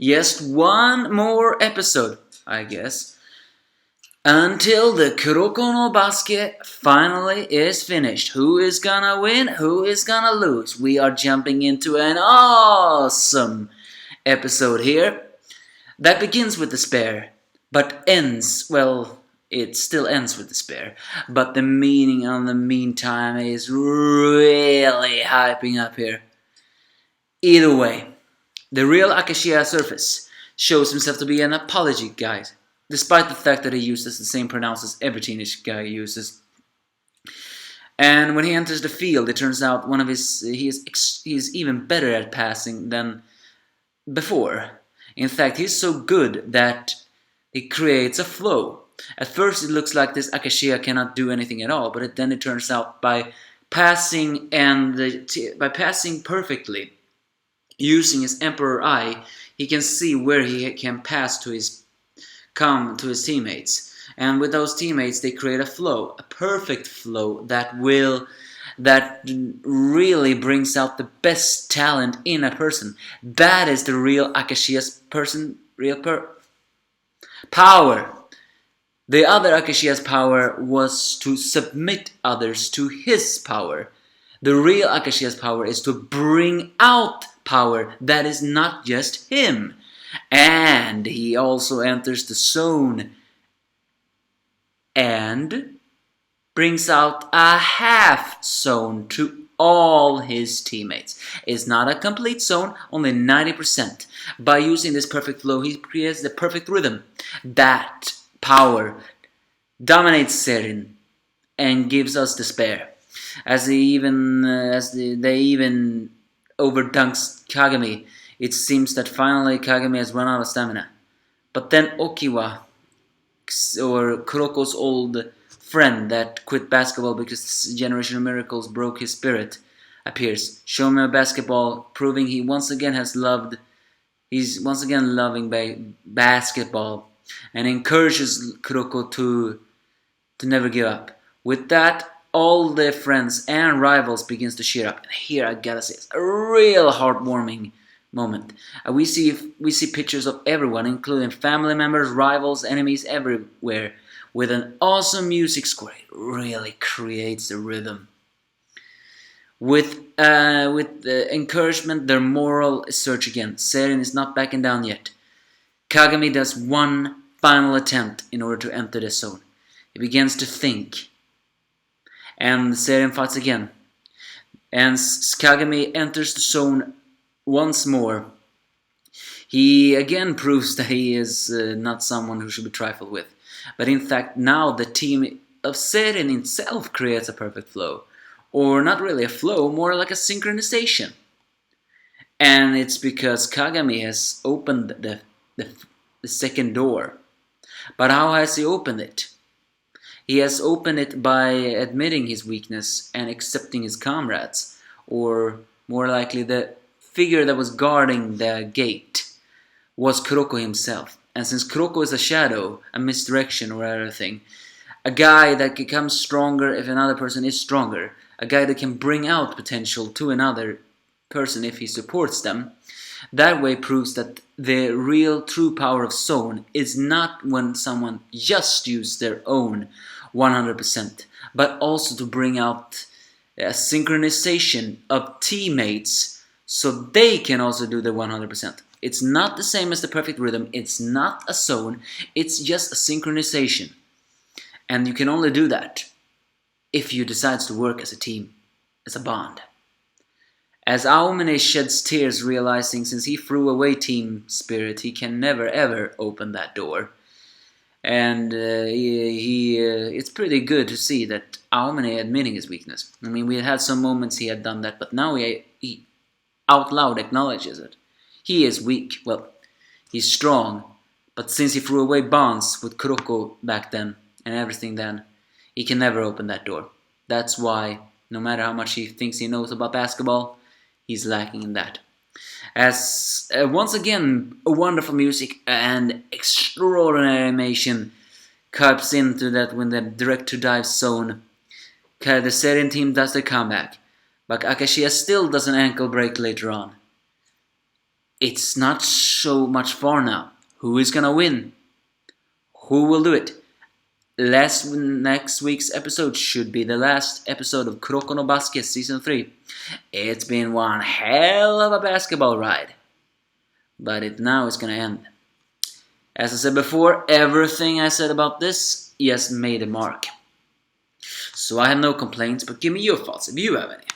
Just one more episode, I guess. Until the Kuroko no basket finally is finished. Who is gonna win? Who is gonna lose? We are jumping into an awesome episode here that begins with despair, but ends, well, it still ends with despair. But the meaning on the meantime is really hyping up here. Either way, the real Akashi surface shows himself to be an apology guy, despite the fact that he uses the same pronouns as every teenage guy uses. And when he enters the field, it turns out he is even better at passing than before. In fact, he's so good that he creates a flow. At first, it looks like this Akashi cannot do anything at all, but then it turns out by passing perfectly, using his Emperor Eye, he can see where he can pass to his teammates. And with those teammates, they create a flow, a perfect flow that really brings out the best talent in a person. That is the real Akashi's power. The other Akashi's power was to submit others to his power. The real Akashi's power is to bring out power that is not just him. And he also enters the zone and brings out a half zone to all his teammates. It's not a complete zone, only 90%. By using this perfect flow, he creates the perfect rhythm. That power dominates Seirin and gives us despair. They even overdunks Kagami. It seems that finally Kagami has run out of stamina. But then Okiwa, or Kuroko's old friend that quit basketball because Generation of Miracles broke his spirit, appears. Show him a basketball, proving he's once again loving basketball, and encourages Kuroko to never give up. With that, all their friends and rivals begins to cheer up. And here I gotta say, it's a real heartwarming moment. We see pictures of everyone, including family members, rivals, enemies, everywhere, with an awesome music score. It really creates the rhythm. With the encouragement, their moral is surge again. Seirin is not backing down yet. Kagami does one final attempt in order to enter the zone. He begins to think. And Seirin fights again. And Kagami enters the zone once more. He again proves that he is not someone who should be trifled with. But in fact, now the team of Seirin itself creates a perfect flow. Or not really a flow, more like a synchronization. And it's because Kagami has opened the second door. But how has he opened it? He has opened it by admitting his weakness and accepting his comrades. Or more likely, the figure that was guarding the gate was Kuroko himself. And since Kuroko is a shadow, a misdirection or everything, a guy that becomes stronger if another person is stronger, a guy that can bring out potential to another person if he supports them, that way proves that the real true power of zone is not when someone just uses their own 100%, but also to bring out a synchronization of teammates so they can also do the 100%. It's not the same as the perfect rhythm, it's not a zone, it's just a synchronization. And you can only do that if you decide to work as a team, as a bond. As Aomine sheds tears realizing since he threw away team spirit, he can never ever open that door. And it's pretty good to see that Aomine admitting his weakness. I mean, we had some moments he had done that, but now he out loud acknowledges it. He is weak. Well, he's strong. But since he threw away bonds with Kuroko back then and everything then, he can never open that door. That's why, no matter how much he thinks he knows about basketball, he's lacking in that. As once again, a wonderful music and extraordinary animation cuts into that when the direct-to-dive zone. The Seirin team does their comeback, but Akashi still does an ankle break later on. it's not so much far now. Who is gonna win? Who will do it? Next week's episode should be the last episode of Kuroko no Basket Season 3. It's been one hell of a basketball ride. But now it's gonna end. As I said before, everything I said about this just made a mark. So I have no complaints, but give me your thoughts if you have any.